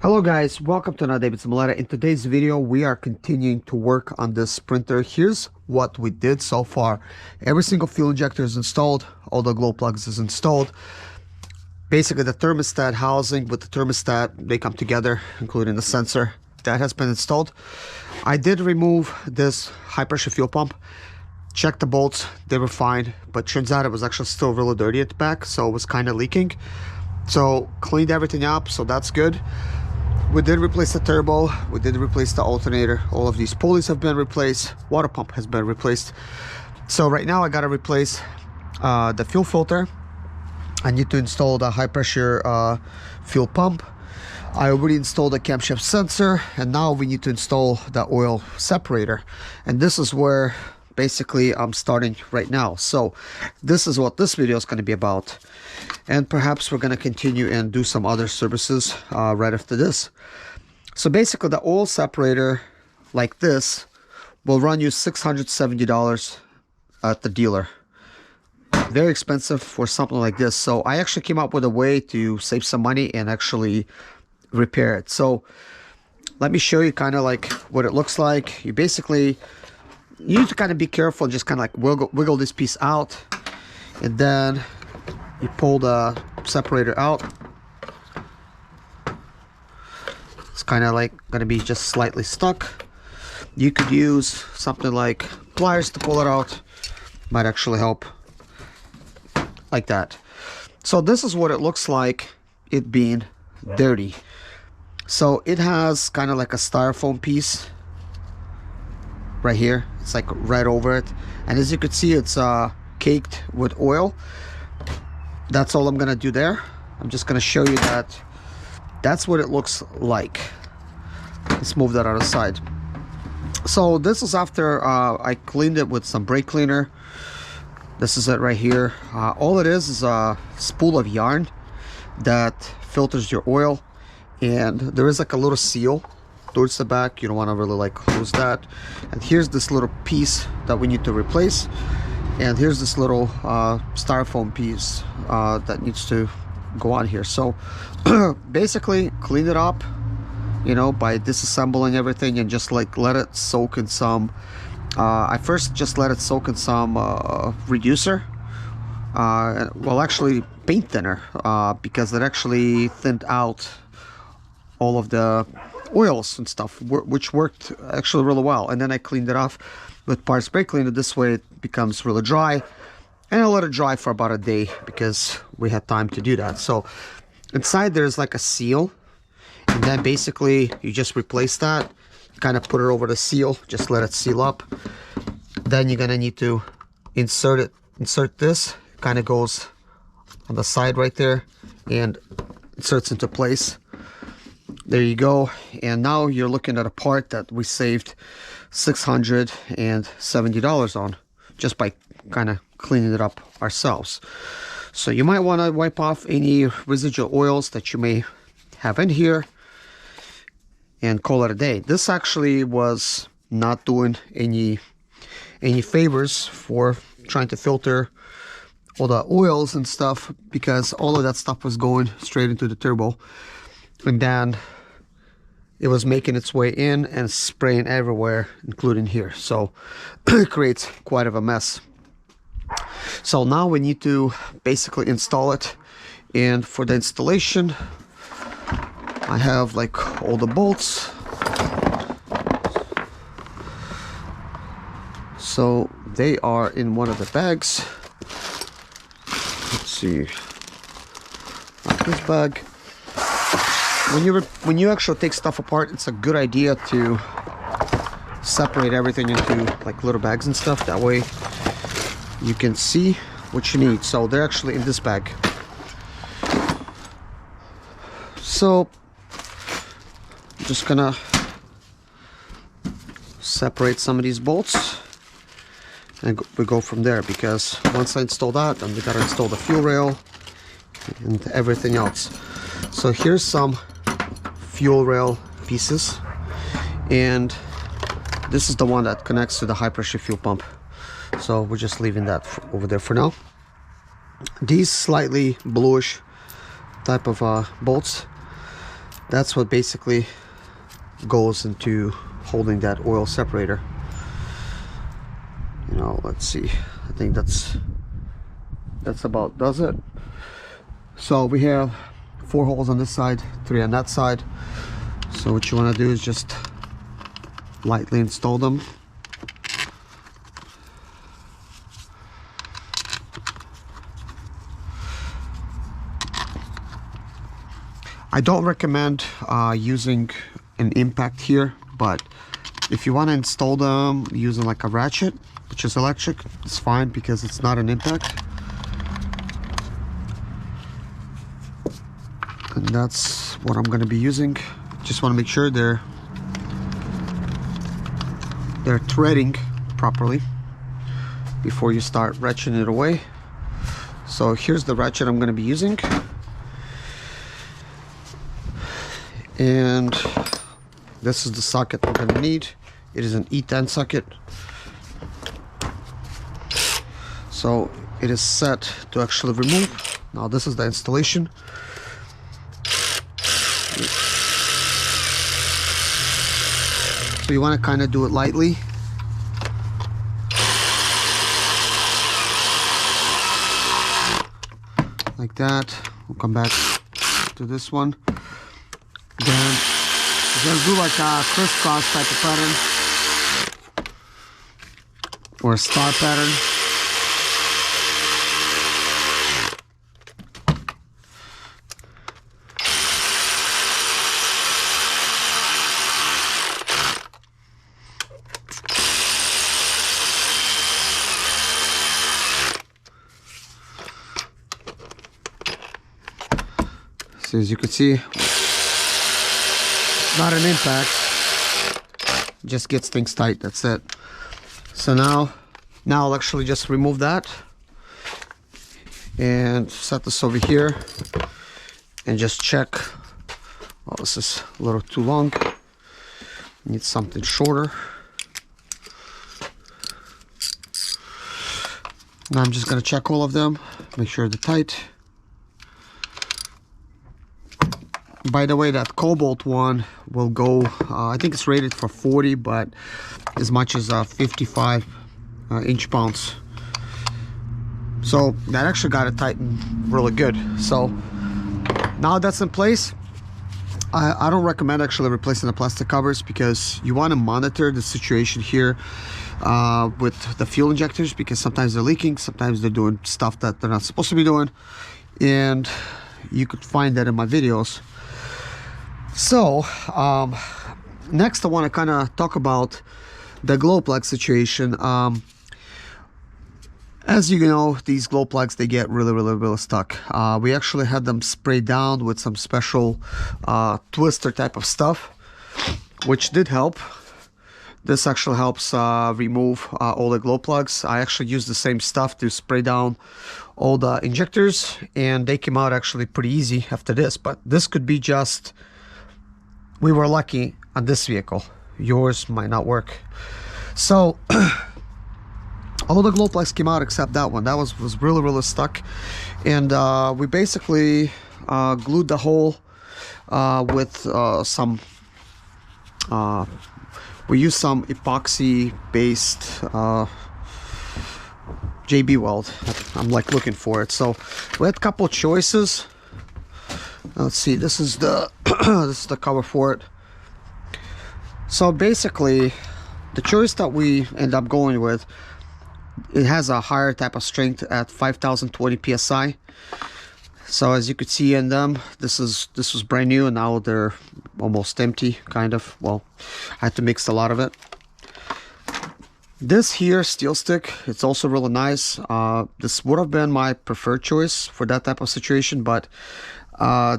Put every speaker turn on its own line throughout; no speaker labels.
Hello guys, welcome to another David Simulator. In today's video we are continuing to work on this printer. Here's what we did so far. Every single fuel injector is installed, all the glow plugs is installed. Basically the thermostat housing with the thermostat, they come together, including the sensor. That has been installed. I did remove this high pressure fuel pump, checked the bolts, they were fine, but turns out it was actually still really dirty at the back, so it was kind of leaking. So cleaned everything up, so that's good. We did replace the turbo, we did replace the alternator, all of these pulleys have been replaced, water pump has been replaced. So right now I gotta replace the fuel filter. I need to install the high pressure fuel pump. I already installed the camshaft sensor, and now we need to install the oil separator. And this is where basically I'm starting right now. So this is what this video is going to be about, and perhaps we're going to continue and do some other services right after this. So basically the oil separator like this will run you $670 at the dealer. Very expensive for something like this. So I actually came up with a way to save some money and actually repair it. So let me show you kind of like what it looks like. You need to kind of be careful and just kind of like wiggle this piece out, and then you pull the separator out. It's kind of like going to be just slightly stuck. You could use something like pliers to pull it out. Might actually help, like that. So this is what it looks like, it being dirty. So it has kind of like a styrofoam piece right here. It's like right over it, and as you can see, it's caked with oil. That's all I'm gonna do there. I'm just gonna show you that that's what it looks like. Let's move that out of the side. So this is after I cleaned it with some brake cleaner. This is it right here. All it is a spool of yarn that filters your oil, and there is like a little seal towards the back. You don't want to really like lose that. And here's this little piece that we need to replace, and here's this little styrofoam piece that needs to go on here. So basically clean it up, you know, by disassembling everything and just like let it soak in some I first just let it soak in some reducer, well actually paint thinner, because it actually thinned out all of the oils and stuff, which worked actually really well. And then I cleaned it off with parts brake cleaner. This way it becomes really dry, and I let it dry for about a day because we had time to do that. So inside there's like a seal, and then basically you just replace that, kind of put it over the seal, just let it seal up. Then you're gonna need to insert this, kind of goes on the side right there and inserts into place. There you go. And now you're looking at a part that we saved $670 on just by kind of cleaning it up ourselves. So you might want to wipe off any residual oils that you may have in here and call it a day. This actually was not doing any favors for trying to filter all the oils and stuff, because all of that stuff was going straight into the turbo, and then it was making its way in and spraying everywhere, including here. So it creates quite of a mess. So now we need to basically install it. And for the installation, I have like all the bolts. So they are in one of the bags. Let's see, like this bag. When you actually take stuff apart, it's a good idea to separate everything into like little bags and stuff. That way you can see what you need. So they're actually in this bag. So I'm just gonna separate some of these bolts, and we go from there, because once I install that, then we gotta install the fuel rail and everything else. So here's some fuel rail pieces, and this is the one that connects to the high pressure fuel pump. So we're just leaving that over there for now. These slightly bluish type of bolts, That's what basically goes into holding that oil separator. You know, let's see, I think that's about does it. So we have 4 holes on this side, 3 on that side. So what you want to do is just lightly install them. I don't recommend using an impact here, but if you want to install them using like a ratchet, which is electric, it's fine because it's not an impact. And that's what I'm going to be using. Just want to make sure they're threading properly before you start ratcheting it away. So here's the ratchet I'm going to be using. And this is the socket we're going to need. It is an E10 socket. So it is set to actually remove. Now this is the installation. So you want to kind of do it lightly. Like that. We'll come back to this one. Then you're gonna do like a crisscross type of pattern or a star pattern. So as you can see, not an impact, just gets things tight, that's it. So now I'll actually just remove that and set this over here and just check. Oh, this is a little too long, need something shorter. Now I'm just gonna check all of them, make sure they're tight. By the way, that Cobalt one will go, I think it's rated for 40, but as much as 55 inch-pounds. So that actually got it tightened really good. So now that's in place. I don't recommend actually replacing the plastic covers because you want to monitor the situation here with the fuel injectors, because sometimes they're leaking, sometimes they're doing stuff that they're not supposed to be doing, and you could find that in my videos. So next I want to kind of talk about the glow plug situation. As you know, these glow plugs, they get really stuck. We actually had them sprayed down with some special twister type of stuff, which did help. This actually helps remove all the glow plugs. I actually used the same stuff to spray down all the injectors, and they came out actually pretty easy after this. But this could be just, we were lucky on this vehicle. Yours might not work. So all the glow plugs came out except that one. That was really stuck. And we basically glued the hole with some, we used some epoxy based JB weld. I'm like looking for it. So we had a couple choices. Let's see, this is the this is the cover for it. So basically the choice that we end up going with, it has a higher type of strength at 5020 psi. So as you could see in them, this was brand new, and now they're almost empty, kind of. Well, I had to mix a lot of it. This here steel stick, it's also really nice. This would have been my preferred choice for that type of situation, but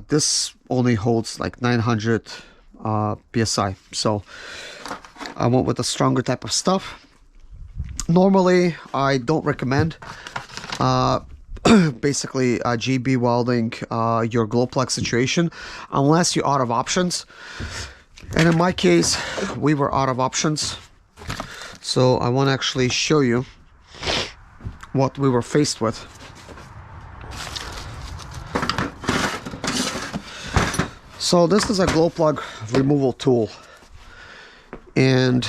this only holds like 900 psi. So I went with a stronger type of stuff. Normally I don't recommend basically JB welding your glow plug situation unless you're out of options, and in my case we were out of options. So I want to actually show you what we were faced So this is a glow plug removal tool, and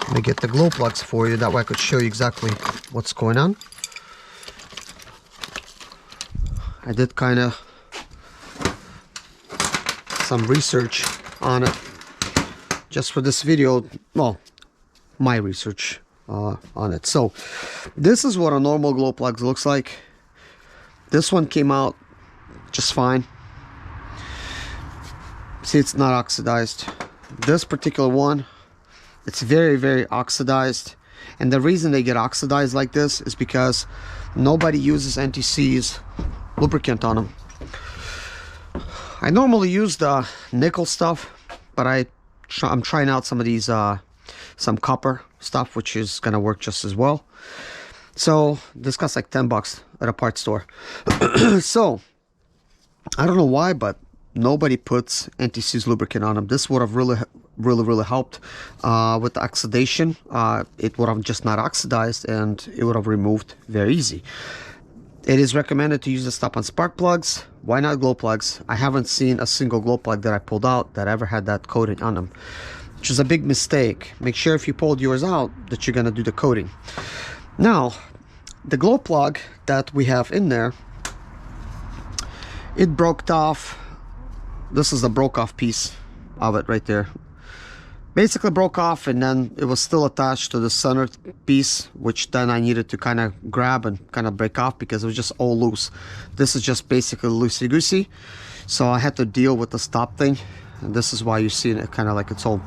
let me get the glow plugs for you, that way I could show you exactly what's going on. I did kind of some research on it just for this video, well, my research on it. So this is what a normal glow plug looks like. This one came out just fine. See, it's not oxidized. This particular one, it's very, very oxidized, and the reason they get oxidized like this is because nobody uses NTC's lubricant on them. I normally use the nickel stuff, but I'm trying out some of these some copper stuff, which is gonna work just as well. So this costs like $10 at a parts store. So I don't know why, but nobody puts NTC's lubricant on them. This would have really helped with the oxidation. It would have just not oxidized, and it would have removed very easy. It is recommended to use this stuff on spark plugs. Why not glow plugs? I haven't seen a single glow plug that I pulled out that ever had that coating on them, which is a big mistake. Make sure if you pulled yours out that you're gonna do the coating. Now, the glow plug that we have in there, it broke off. This is the broke off piece of it right there. Basically broke off, and then it was still attached to the center piece, which then I needed to kind of grab and kind of break off because it was just all loose. This is just basically loosey-goosey, so I had to deal with the stop thing, and this is why you see it kind of like it's all